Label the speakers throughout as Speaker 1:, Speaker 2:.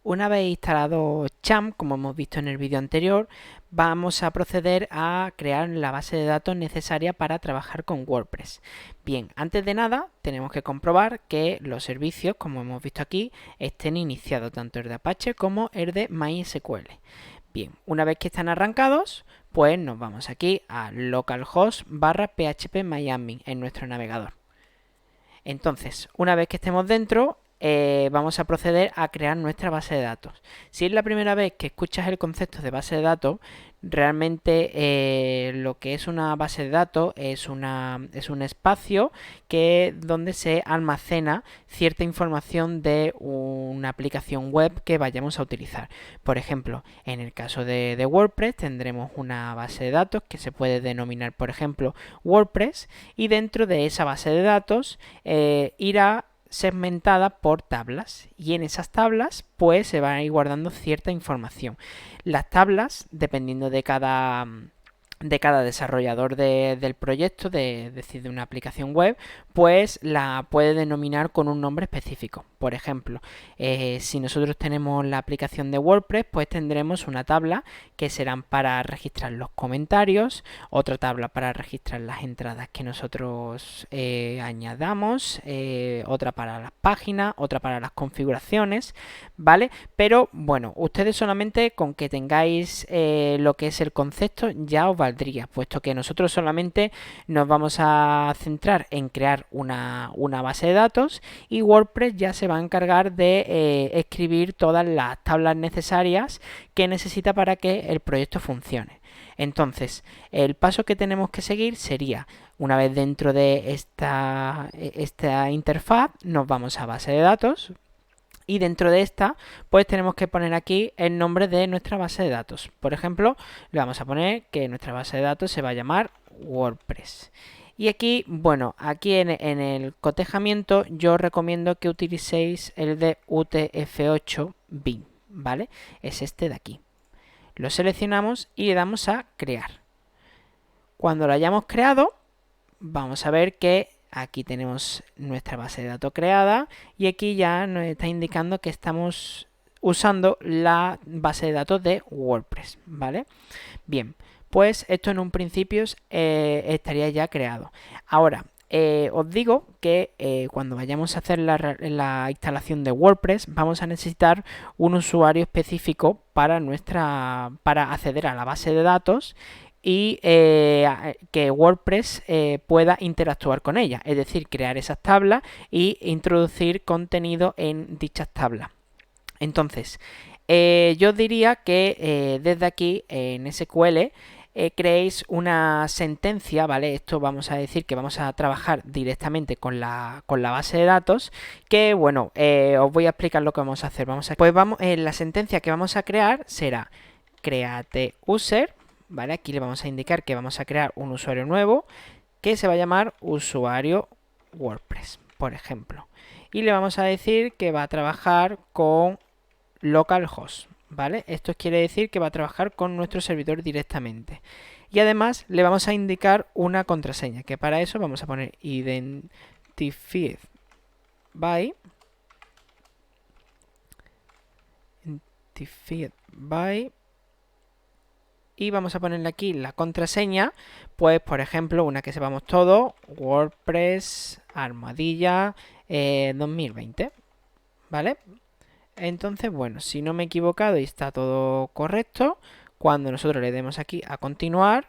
Speaker 1: Una vez instalado Champ, como hemos visto en el vídeo anterior, vamos a proceder a crear la base de datos necesaria para trabajar con WordPress. Bien, antes de nada tenemos que comprobar que los servicios, como hemos visto aquí, estén iniciados, tanto el de Apache como el de MySQL. Bien, una vez que están arrancados, pues nos vamos aquí a localhost /php myadmin en nuestro navegador. Entonces, una vez que estemos dentro, vamos a proceder a crear nuestra base de datos. Si es la primera vez que escuchas el concepto de base de datos, realmente lo que es una base de datos es un espacio donde se almacena cierta información de una aplicación web que vayamos a utilizar. Por ejemplo, en el caso de WordPress tendremos una base de datos que se puede denominar, por ejemplo, WordPress, y dentro de esa base de datos irá segmentada por tablas, y en esas tablas pues se va a ir guardando cierta información. Las tablas, dependiendo de cada desarrollador del proyecto, decir, de una aplicación web, pues la puede denominar con un nombre específico. Por ejemplo, si nosotros tenemos la aplicación de WordPress, pues tendremos una tabla que serán para registrar los comentarios, otra tabla para registrar las entradas que nosotros añadamos, otra para las páginas, otra para las configuraciones, ¿vale? Pero bueno, ustedes solamente con que tengáis lo que es el concepto ya os valdría, puesto que nosotros solamente nos vamos a centrar en crear una base de datos, y WordPress ya se va a encargar de escribir todas las tablas necesarias que necesita para que el proyecto funcione. Entonces, el paso que tenemos que seguir sería, una vez dentro de esta interfaz, nos vamos a base de datos, y dentro de esta pues tenemos que poner aquí el nombre de nuestra base de datos. Por ejemplo, le vamos a poner que nuestra base de datos se va a llamar WordPress. Y aquí, bueno, aquí en el cotejamiento yo recomiendo que utilicéis el de UTF-8 bin, ¿vale? Es este de aquí. Lo seleccionamos y le damos a crear. Cuando lo hayamos creado, vamos a ver que aquí tenemos nuestra base de datos creada, y aquí ya nos está indicando que estamos usando la base de datos de WordPress, ¿vale? Bien, pues esto en un principio estaría ya creado. Ahora, os digo que cuando vayamos a hacer la instalación de WordPress vamos a necesitar un usuario específico para acceder a la base de datos, y que WordPress pueda interactuar con ella, es decir, crear esas tablas y introducir contenido en dichas tablas. Entonces, yo os diría que desde aquí en SQL creéis una sentencia, ¿vale? Esto vamos a decir que vamos a trabajar directamente con la base de datos, que bueno, os voy a explicar lo que vamos a hacer. Pues la sentencia que vamos a crear será create user, ¿vale? Aquí le vamos a indicar que vamos a crear un usuario nuevo que se va a llamar usuario WordPress, por ejemplo. Y le vamos a decir que va a trabajar con localhost, ¿vale? Esto quiere decir que va a trabajar con nuestro servidor directamente. Y además le vamos a indicar una contraseña, que para eso vamos a poner identified by y vamos a ponerle aquí la contraseña, pues por ejemplo una que sepamos todo, WordPress almohadilla 2020, ¿vale? Entonces, bueno, si no me he equivocado y está todo correcto, cuando nosotros le demos aquí a continuar,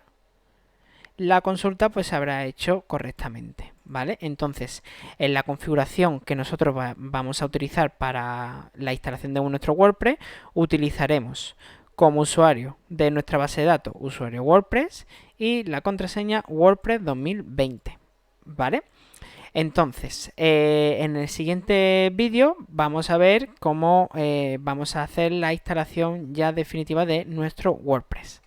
Speaker 1: la consulta pues se habrá hecho correctamente, ¿vale? Entonces, en la configuración que nosotros vamos a utilizar para la instalación de nuestro WordPress, utilizaremos como usuario de nuestra base de datos usuario WordPress y la contraseña WordPress 2020, ¿vale? Entonces, en el siguiente vídeo vamos a ver cómo vamos a hacer la instalación ya definitiva de nuestro WordPress.